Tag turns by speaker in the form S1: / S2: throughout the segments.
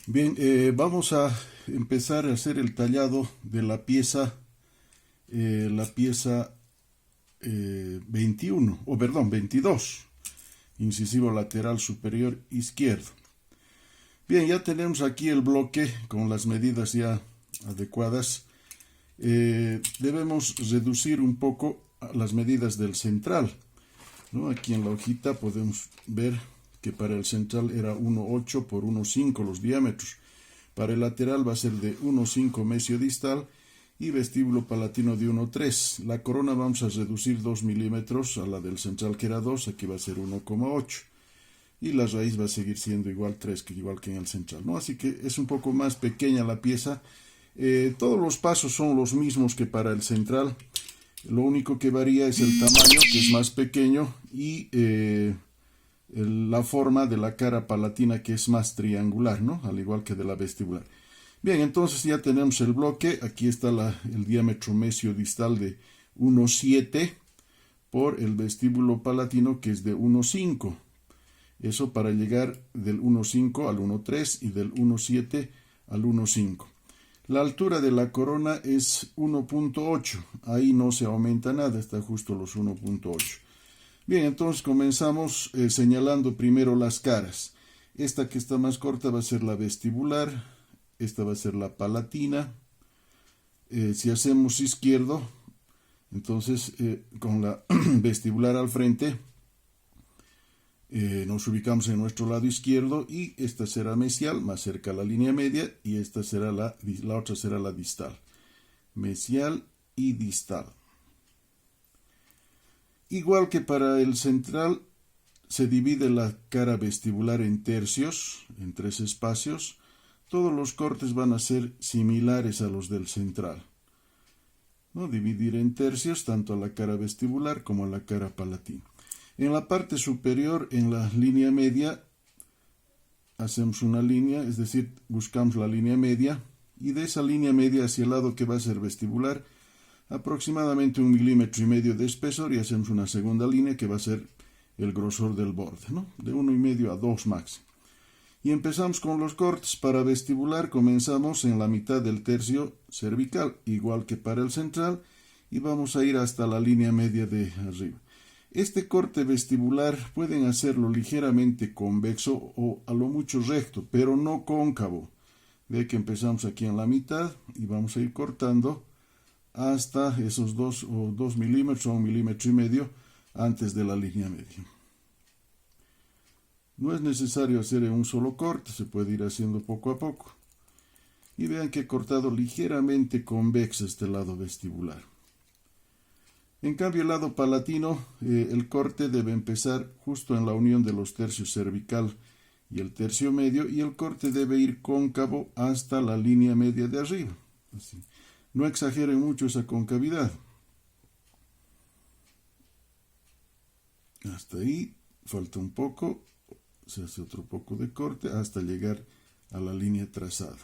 S1: Bien, vamos a empezar a hacer el tallado de la pieza 21, o perdón, 22, incisivo lateral superior izquierdo. Bien, ya tenemos aquí el bloque con las medidas ya adecuadas. Debemos reducir un poco las medidas del central, ¿no? Aquí en la hojita podemos ver que para el central era 1,8 por 1,5 los diámetros. Para el lateral va a ser de 1,5 mesio distal y vestíbulo palatino de 1,3. La corona vamos a reducir 2 milímetros a la del central que era 2, aquí va a ser 1,8. Y la raíz va a seguir siendo igual 3, igual que en el central, ¿no? Así que es un poco más pequeña la pieza. Todos los pasos son los mismos que para el central. Lo único que varía es el tamaño, que es más pequeño, y la forma de la cara palatina, que es más triangular, ¿no? Al igual que de la vestibular. Bien, entonces ya tenemos el bloque. Aquí está el diámetro mesio distal de 1,7 por el vestíbulo palatino, que es de 1,5. Eso para llegar del 1,5 al 1,3 y del 1,7 al 1,5. La altura de la corona es 1,8. Ahí no se aumenta nada, está justo los 1,8. Bien, entonces comenzamos señalando primero las caras. Esta que está más corta va a ser la vestibular, esta va a ser la palatina. Si hacemos izquierdo, entonces con la vestibular al frente, nos ubicamos en nuestro lado izquierdo y esta será mesial, más cerca a la línea media, y esta será la otra será la distal. Mesial y distal. Igual que para el central, se divide la cara vestibular en tercios, en 3 espacios. Todos los cortes van a ser similares a los del central, ¿no? Dividir en tercios tanto a la cara vestibular como a la cara palatina. En la parte superior, en la línea media, hacemos una línea, es decir, buscamos la línea media, y de esa línea media hacia el lado que va a ser vestibular, aproximadamente 1,5 milímetros de espesor, y hacemos una segunda línea que va a ser el grosor del borde, ¿no? De 1,5 a 2 máximo. Y empezamos con los cortes. Para vestibular comenzamos en la mitad del tercio cervical, igual que para el central, y vamos a ir hasta la línea media de arriba. Este corte vestibular pueden hacerlo ligeramente convexo o a lo mucho recto, pero no cóncavo. Ve que empezamos aquí en la mitad y vamos a ir cortando hasta esos 2 milímetros o 1,5 milímetros antes de la línea media. No es necesario hacer en un solo corte, se puede ir haciendo poco a poco. Y vean que he cortado ligeramente convexo este lado vestibular. En cambio, el lado palatino, el corte debe empezar justo en la unión de los tercios cervical y el tercio medio, y el corte debe ir cóncavo hasta la línea media de arriba. Así. No exageren mucho esa concavidad. Hasta ahí, falta un poco, se hace otro poco de corte hasta llegar a la línea trazada.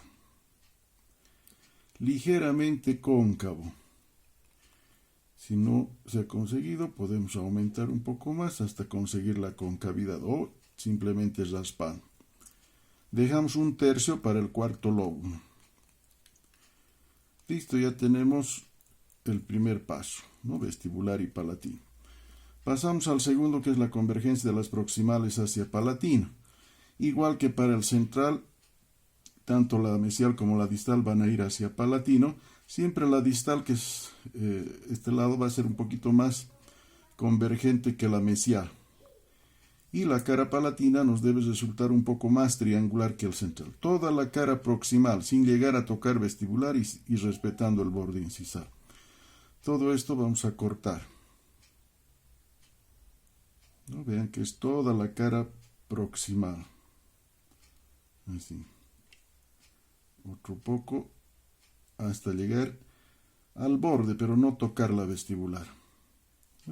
S1: Ligeramente cóncavo. Si no se ha conseguido, podemos aumentar un poco más hasta conseguir la concavidad, o simplemente raspando. Dejamos un tercio para el cuarto lóbulo. Listo, ya tenemos el primer paso, ¿no? Vestibular y palatino. Pasamos al segundo, que es la convergencia de las proximales hacia palatino. Igual que para el central, tanto la mesial como la distal van a ir hacia palatino. Siempre la distal, que es este lado, va a ser un poquito más convergente que la mesial. Y la cara palatina nos debe resultar un poco más triangular que el central. Toda la cara proximal, sin llegar a tocar vestibular y respetando el borde incisal. Todo esto vamos a cortar, ¿no? Vean que es toda la cara proximal. Así. Otro poco hasta llegar al borde, pero no tocar la vestibular.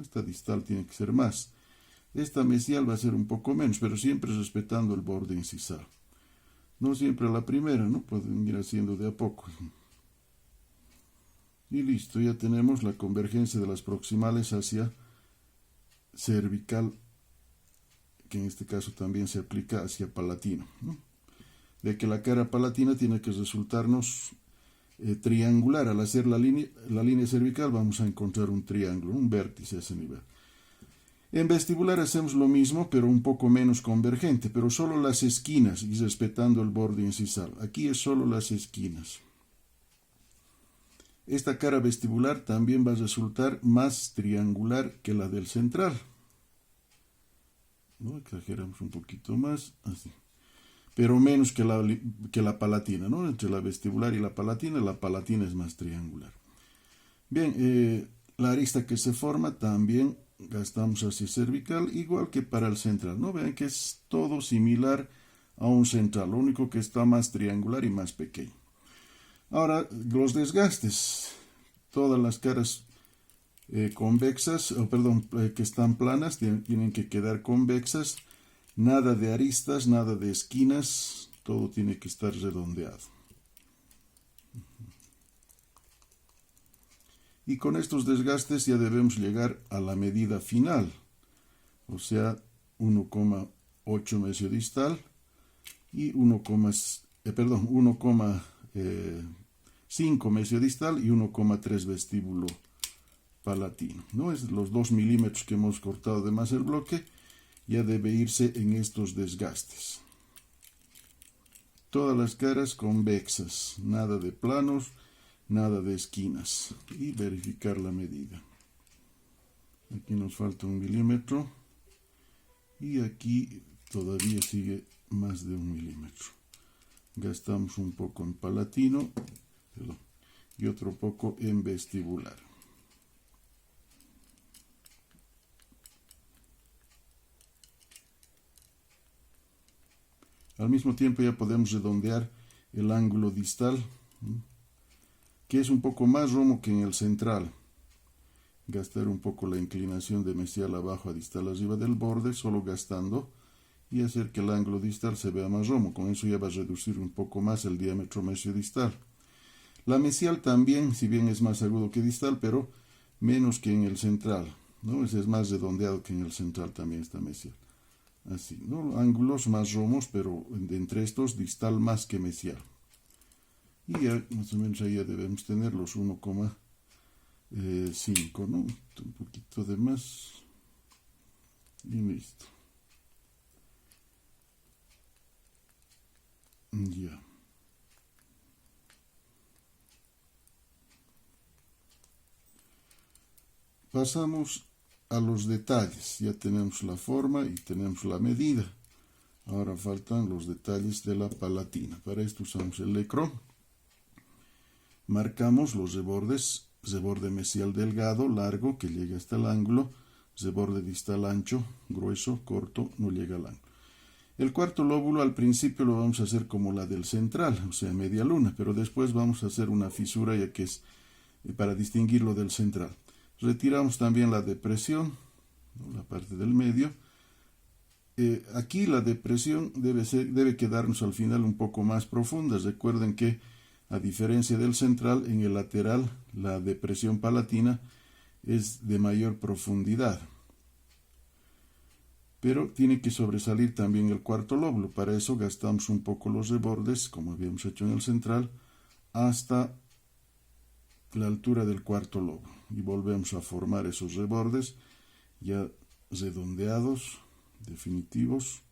S1: Esta distal tiene que ser más. Esta mesial va a ser un poco menos, pero siempre respetando el borde incisal. No siempre a la primera, ¿no? Pueden ir haciendo de a poco. Y listo, ya tenemos la convergencia de las proximales hacia cervical, que en este caso también se aplica hacia palatino, ¿no? de que la cara palatina tiene que resultarnos triangular. Al hacer la línea cervical vamos a encontrar un triángulo, un vértice a ese nivel. En vestibular hacemos lo mismo, pero un poco menos convergente, pero solo las esquinas y respetando el borde incisal. Aquí es solo las esquinas. Esta cara vestibular también va a resultar más triangular que la del central. ¿No? Exageramos un poquito más, así. Pero menos que la palatina, ¿no? Entre la vestibular y la palatina es más triangular. Bien, la arista que se forma también gastamos hacia cervical, igual que para el central, ¿no? Vean que es todo similar a un central, lo único que está más triangular y más pequeño. Ahora, los desgastes. Todas las caras convexas, que están planas, tienen que quedar convexas. Nada de aristas, nada de esquinas, todo tiene que estar redondeado. Y con estos desgastes ya debemos llegar a la medida final, o sea, 1,8 mesiodistal y 1,5 mesiodistal y 1,3 vestíbulo palatino, ¿no? Es los 2 milímetros que hemos cortado de más el bloque, ya debe irse en estos desgastes. Todas las caras convexas, nada de planos, nada de esquinas, y verificar la medida. Aquí nos falta 1 milímetro y aquí todavía sigue más de 1 milímetro. Gastamos un poco en palatino y otro poco en vestibular. Al mismo tiempo ya podemos redondear el ángulo distal, que es un poco más romo que en el central. Gastar un poco la inclinación de mesial abajo a distal arriba del borde, solo gastando, y hacer que el ángulo distal se vea más romo. Con eso ya va a reducir un poco más el diámetro mesiodistal. La mesial también, si bien es más agudo que distal, pero menos que en el central, ¿no? Ese es más redondeado que en el central también esta mesial. Así, ¿no? Ángulos más romos, pero entre estos distal más que mesial. Y ya más o menos ahí ya debemos tener los 1,5, ¿no? Un poquito de más. Y listo. Ya. Pasamos a los detalles. Ya tenemos la forma y tenemos la medida. Ahora faltan los detalles de la palatina. Para esto usamos el lecro. Marcamos los rebordes. Reborde mesial delgado, largo, que llega hasta el ángulo. Reborde distal ancho, grueso, corto, no llega al ángulo. El cuarto lóbulo al principio lo vamos a hacer como la del central, o sea, media luna, pero después vamos a hacer una fisura ya que es para distinguirlo del central. Retiramos también la depresión, ¿no? La parte del medio. Aquí la depresión debe quedarnos al final un poco más profunda. Recuerden que a diferencia del central, en el lateral la depresión palatina es de mayor profundidad. Pero tiene que sobresalir también el cuarto lóbulo. Para eso gastamos un poco los rebordes, como habíamos hecho en el central, hasta la altura del cuarto lóbulo. Y volvemos a formar esos rebordes ya redondeados, definitivos.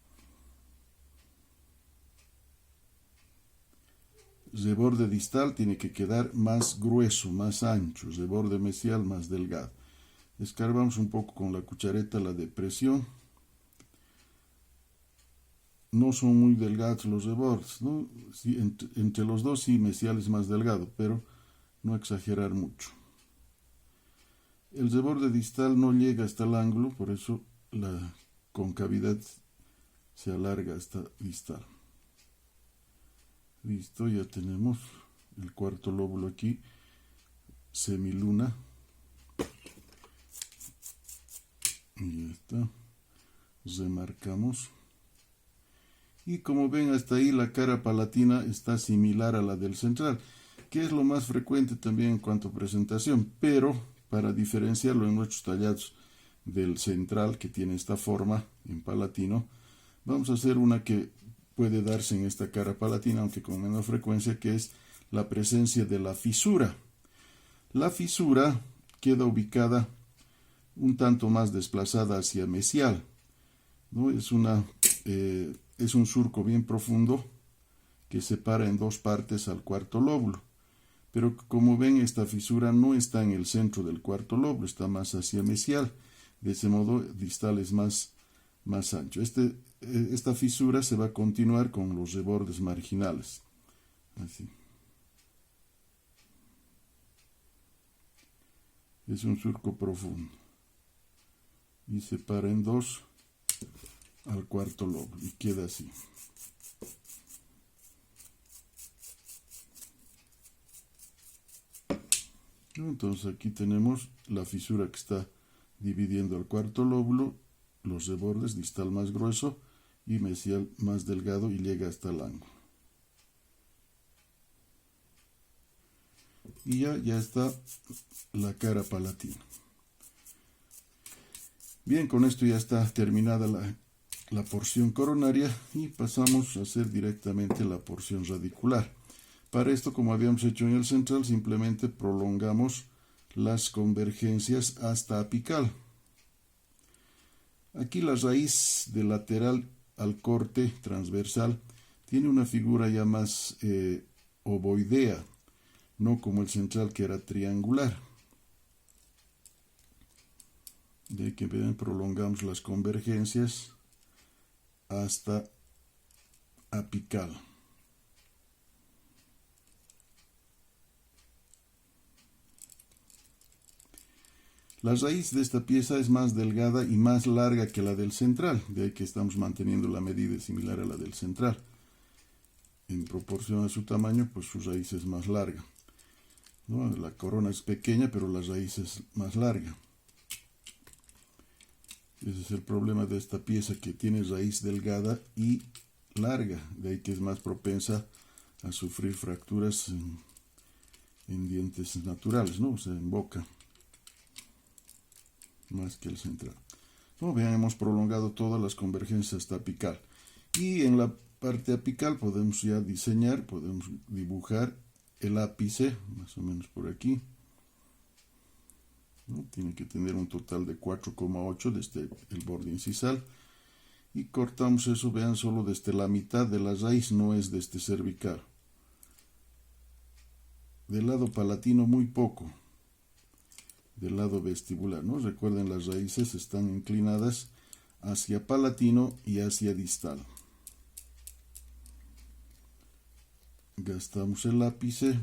S1: Reborde distal tiene que quedar más grueso, más ancho. Reborde mesial más delgado. Escarbamos un poco con la cuchareta la depresión. No son muy delgados los rebordes, ¿no? Sí, entre los dos sí, mesial es más delgado, pero no exagerar mucho. El reborde distal no llega hasta el ángulo, por eso la concavidad se alarga hasta distal. Listo, ya tenemos el cuarto lóbulo aquí, semiluna. Y ya está. Remarcamos. Y como ven hasta ahí la cara palatina está similar a la del central, que es lo más frecuente también en cuanto a presentación, pero para diferenciarlo en nuestros tallados del central que tiene esta forma en palatino, vamos a hacer una que puede darse en esta cara palatina, aunque con menor frecuencia, que es la presencia de la fisura. La fisura queda ubicada un tanto más desplazada hacia mesial, ¿no? Es un surco bien profundo que separa en dos partes al cuarto lóbulo. Pero como ven, esta fisura no está en el centro del cuarto lóbulo, está más hacia mesial. De ese modo, distal es más ancho. Esta fisura se va a continuar con los rebordes marginales. Así. Es un surco profundo. Y separa en dos al cuarto lóbulo y queda así. Entonces aquí tenemos la fisura que está dividiendo al cuarto lóbulo, los rebordes, distal más grueso y mesial más delgado, y llega hasta el ángulo. Y ya está la cara palatina. Bien, con esto ya está terminada la porción coronaria y pasamos a hacer directamente la porción radicular. Para esto, como habíamos hecho en el central, simplemente prolongamos las convergencias hasta apical. Aquí la raíz del lateral al corte transversal tiene una figura ya más ovoidea, no como el central, que era triangular. De que prolongamos las convergencias hasta apical. La raíz de esta pieza es más delgada y más larga que la del central, de ahí que estamos manteniendo la medida similar a la del central. En proporción a su tamaño, pues su raíz es más larga, ¿no? La corona es pequeña, pero la raíz es más larga. Ese es el problema de esta pieza, que tiene raíz delgada y larga, de ahí que es más propensa a sufrir fracturas en dientes naturales, ¿no? O sea, en boca, más que el central. Como vean, hemos prolongado todas las convergencias hasta apical. Y en la parte apical podemos ya diseñar, podemos dibujar el ápice, más o menos por aquí, ¿no? Tiene que tener un total de 4,8 desde el borde incisal. Y cortamos eso, vean, solo desde la mitad de la raíz, no es de este cervical. Del lado palatino muy poco. Del lado vestibular, ¿no? Recuerden, las raíces están inclinadas hacia palatino y hacia distal. Gastamos el ápice.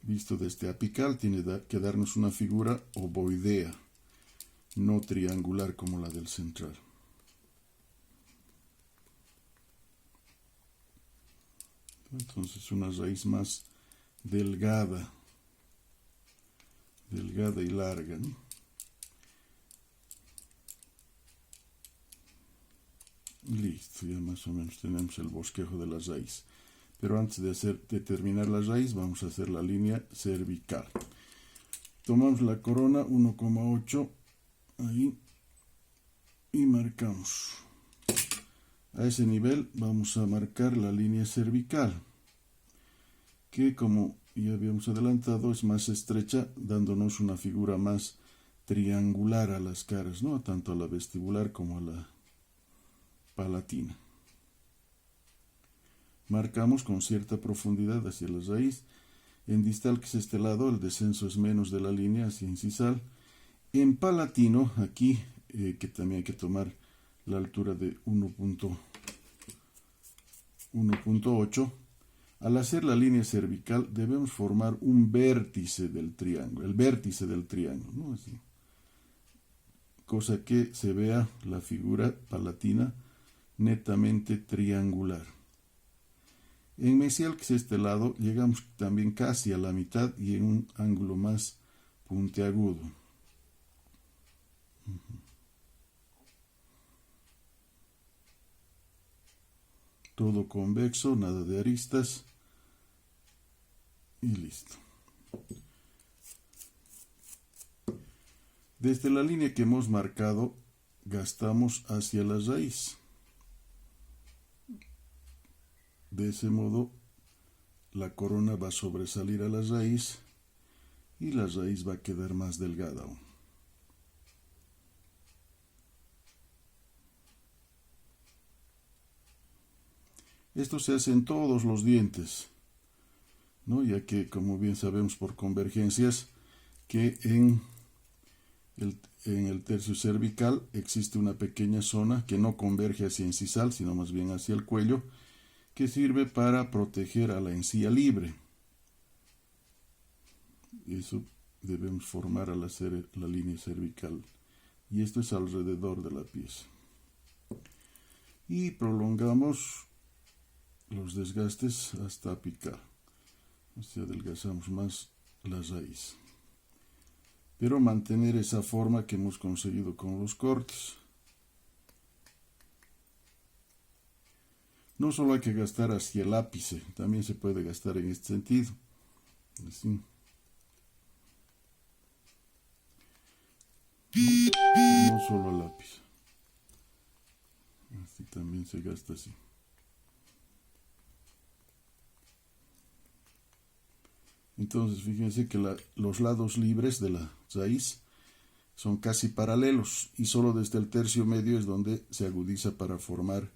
S1: Visto desde apical, tiene que darnos una figura ovoidea, no triangular como la del central. Entonces, una raíz más delgada y larga, ¿no? Listo, ya más o menos tenemos el bosquejo de la raíz. Pero antes de terminar la raíz, vamos a hacer la línea cervical. Tomamos la corona 1,8 ahí y marcamos. A ese nivel vamos a marcar la línea cervical, que, como ya habíamos adelantado, es más estrecha, dándonos una figura más triangular a las caras, ¿no? Tanto a la vestibular como a la palatina. Marcamos con cierta profundidad hacia la raíz. En distal, que es este lado, el descenso es menos de la línea hacia incisal. En palatino, aquí, que también hay que tomar la altura de 1,8. Al hacer la línea cervical debemos formar un vértice del triángulo, el vértice del triángulo, ¿no? Así. Cosa que se vea la figura palatina netamente triangular. En mesial, que es este lado, llegamos también casi a la mitad y en un ángulo más puntiagudo. Todo convexo, nada de aristas y listo. Desde la línea que hemos marcado, gastamos hacia la raíz. De ese modo, la corona va a sobresalir a la raíz y la raíz va a quedar más delgada aún. Esto se hace en todos los dientes, ¿no? Ya que, como bien sabemos por convergencias, que en el tercio cervical existe una pequeña zona que no converge hacia incisal, sino más bien hacia el cuello, que sirve para proteger a la encía libre. Eso debemos formar al hacer la línea cervical. Y esto es alrededor de la pieza. Y prolongamos los desgastes hasta picar. Así adelgazamos más la raíz. Pero mantener esa forma que hemos conseguido con los cortes. No solo hay que gastar hacia el ápice, también se puede gastar en este sentido. Así. No solo el ápice. Así también se gasta así. Entonces, fíjense que los lados libres de la raíz son casi paralelos y solo desde el tercio medio es donde se agudiza para formar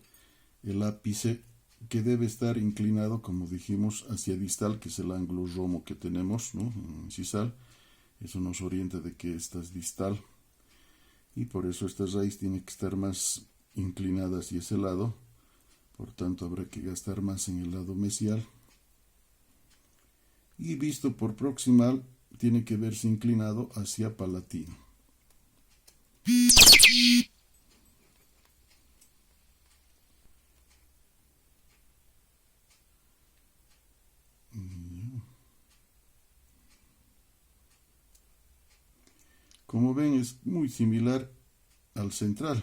S1: el ápice, que debe estar inclinado, como dijimos, hacia distal, que es el ángulo romo que tenemos, ¿no? Incisal. Eso nos orienta de que esta es distal y por eso esta raíz tiene que estar más inclinada hacia ese lado. Por tanto, habrá que gastar más en el lado mesial. Y visto por proximal, tiene que verse inclinado hacia palatino. Como ven, es muy similar al central,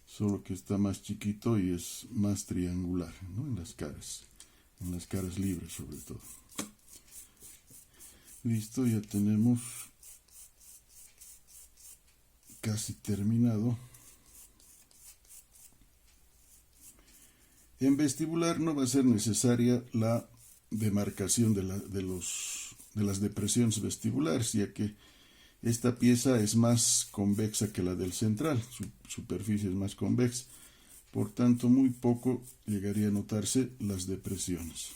S1: solo que está más chiquito y es más triangular, ¿no? En las caras libres sobre todo. Listo, ya tenemos casi terminado. En vestibular no va a ser necesaria la demarcación de las depresiones vestibulares, ya que esta pieza es más convexa que la del central, su superficie es más convexa, por tanto muy poco llegaría a notarse las depresiones.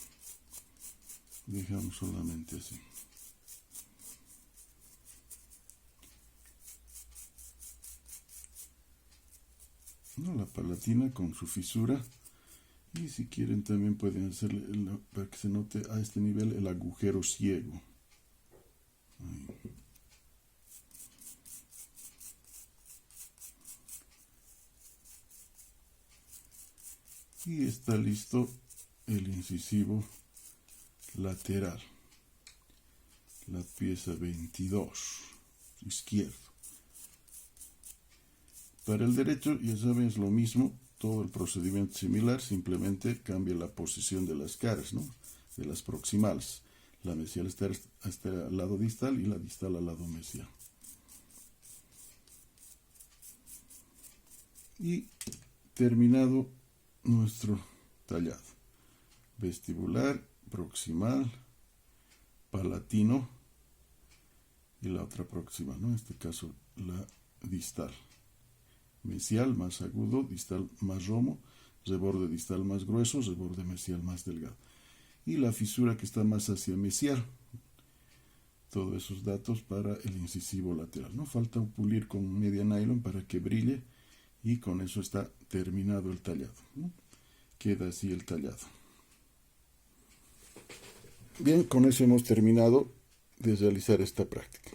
S1: Dejamos solamente así. ¿No? La palatina con su fisura, y si quieren también pueden hacerle para que se note a este nivel el agujero ciego. Ahí. Y está listo el incisivo lateral, la pieza 22, izquierdo. Para el derecho, ya saben, es lo mismo, todo el procedimiento similar, simplemente cambia la posición de las caras, ¿no? De las proximales. La mesial está al lado distal y la distal al lado mesial. Y terminado nuestro tallado. Vestibular, proximal, palatino y la otra proximal, ¿no? En este caso la distal. Mesial más agudo, distal más romo, reborde distal más grueso, reborde mesial más delgado. Y la fisura que está más hacia mesial. Todos esos datos para el incisivo lateral. No falta pulir con media nylon para que brille y con eso está terminado el tallado, ¿no? Queda así el tallado. Bien, con eso hemos terminado de realizar esta práctica.